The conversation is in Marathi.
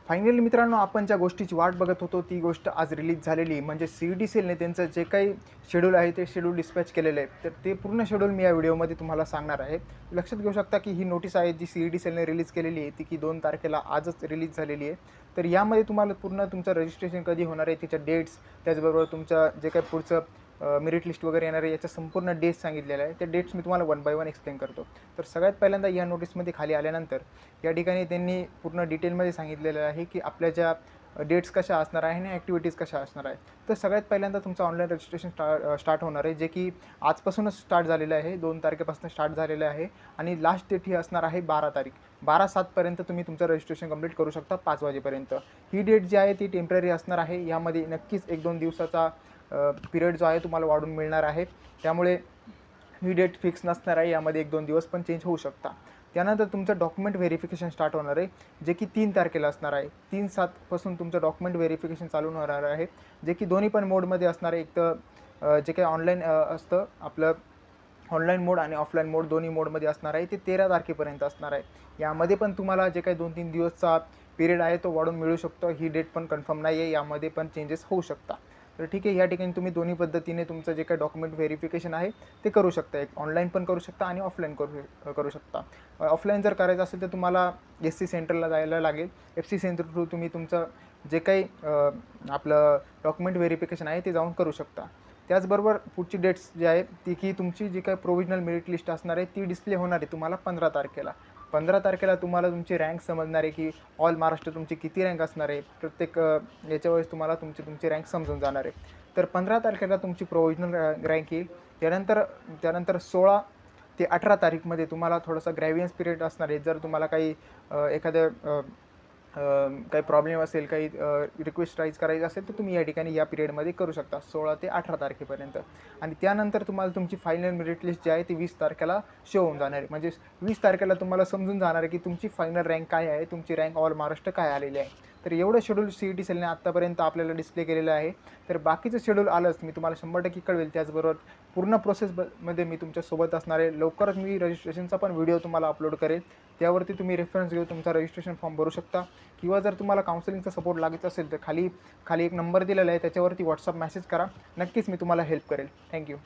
फायनली मित्रांनो, आपण ज्या गोष्टीची वाट बघत होतो ती गोष्ट आज रिलीज झालेली. म्हणजे CET-सेलने त्यांचं जे काही शेड्यूल आहे ते शेड्यूल डिस्पॅच केलेलं आहे. तर ते पूर्ण शेड्यूल मी या व्हिडिओमध्ये तुम्हाला सांगणार आहे. लक्षात घेऊ शकता की ही नोटीस आहे जी CET-सेलने रिलीज केलेली आहे ती की 2 तारखेला आजच रिलीज झालेली आहे. तर यामध्ये तुम्हाला पूर्ण तुमचं रजिस्ट्रेशन कधी होणार आहे, त्याच्या डेट्स, त्याचबरोबर तुमचं जे काही पुढचं मेरिट लिस्ट वगैरे येणार आहे याच्या संपूर्ण डेट्स सांगितलेल्या आहे. ते डेट्स मी तुम्हाला वन बाय वन एक्सप्लेन करतो. तर सगळ्यात पहिल्यांदा या नोटीसमध्ये खाली आल्यानंतर या ठिकाणी त्यांनी पूर्ण डिटेलमध्ये सांगितलेलं आहे की आपल्या ज्या डेट्स कशा असणार आहे आणि ॲक्टिव्हिटीज कशा असणार आहे. तर सगळ्यात पहिल्यांदा तुमचं ऑनलाईन रजिस्ट्रेशन स्टार्ट होणार आहे, जे की आजपासूनच स्टार्ट झालेलं आहे. 2 तारखेपासून स्टार्ट झालेलं आहे आणि लास्ट डेट ही असणार आहे 12 तारीख. 12/7 तुम्ही तुमचं रजिस्ट्रेशन कंप्लीट करू शकता 5 वाजेपर्यंत. ही डेट जी आहे ती टेम्पररी असणार आहे. यामध्ये नक्कीच 1-2 दिवसाचा पिरियड जो आहे तुम्हाला वाढून मिळणार आहे. त्यामुळे ही डेट फिक्स नसणार आहे. यामध्ये 1-2 दिवस पण चेंज होऊ शकता. त्यानंतर तुमचं डॉक्युमेंट व्हेरिफिकेशन स्टार्ट होणार आहे, जे की 3 तारखेला असणार आहे. 3/7 तुमचं डॉक्युमेंट व्हेरिफिकेशन चालू होणार आहे, जे की दोन्ही पण मोडमध्ये असणार आहे. एक तर जे काही ऑनलाईन असतं आपलं ऑनलाईन मोड आणि ऑफलाईन मोड दोन्ही मोडमध्ये असणार आहे. ते 13 तारखेपर्यंत असणार आहे. यामध्ये पण तुम्हाला जे काही 2-3 दिवसचा पिरियड आहे तो वाढून मिळू शकतो. ही डेट पण कन्फर्म नाही आहे. यामध्ये पण चेंजेस होऊ शकता. तर ठीक आहे, या ठिकाणी तुम्ही दोन्ही पद्धतीने तुमचं जे काही डॉक्युमेंट व्हेरिफिकेशन आहे ते करू शकता. एक ऑनलाईन पण करू शकता आणि ऑफलाईन करू शकता. ऑफलाईन जर करायचं असेल तर तुम्हाला SC सेंटरला जायला लागेल. FC सेंटर थ्रू तुम्ही तुमचं जे काही आपलं डॉक्युमेंट व्हेरिफिकेशन आहे ते जाऊन करू शकता. त्याचबरोबर पुढची डेट्स जी आहे ती की तुमची जी काही प्रोव्हिजनल मेरिट लिस्ट असणार आहे ती डिस्प्ले होणार आहे तुम्हाला 15 तारखेला. 15 तारखेला तुम्हाला तुमची रँक समजणार आहे की ऑल महाराष्ट्र तुमची किती रँक असणार आहे. प्रत्येक याच्या वेळेस तुम्हाला तुमची रँक समजून जाणार आहे. तर 15 तारखेला तुमची प्रोव्हिजनल रँक येईल. त्यानंतर 16 ते 18 तारीखमध्ये तुम्हाला थोडासा ग्रॅव्हियन्स पिरियड असणार आहे. जर तुम्हाला काही एखादं काही प्रॉब्लेम असेल, काही रिक्वेस्ट राईज करायची असेल तर तुम्ही या ठिकाणी या पिरियडमध्ये करू शकता 16 ते 18 तारखेपर्यंत. आणि त्यानंतर तुम्हाला तुमची फायनल मेरिट लिस्ट जी आहे ती 20 तारखेला शो होऊन जाणार आहे. म्हणजे 20 तारखेला तुम्हाला समजून जाणार आहे की तुमची फायनल रँक काय आहे, तुमची रँक ऑल महाराष्ट्र काय आलेली आहे. तर एवढं शेड्यूल CET-सेलने आत्तापर्यंत आपल्याला डिस्प्ले केलेलं आहे. तर बाकीचं शेड्यूल आलंच मी तुम्हाला 100% कळवेल. त्याचबरोबर पूर्ण प्रोसेसमध्ये मी तुमच्यासोबत असणार आहे. लवकरच मी रजिस्ट्रेशनचा पण व्हिडिओ तुम्हाला अपलोड करेल. त्यावरती तुम्ही रेफरन्स घेऊन तुमचा रजिस्ट्रेशन फॉर्म भरू शकता. किंवा जर तुम्हाला काउन्सिलिंगचा सपोर्ट लागत असेल तर खाली एक नंबर दिलेला आहे, त्याच्यावरती WhatsApp मेसेज करा. नक्कीच मी तुम्हाला हेल्प करेल. थँक्यू.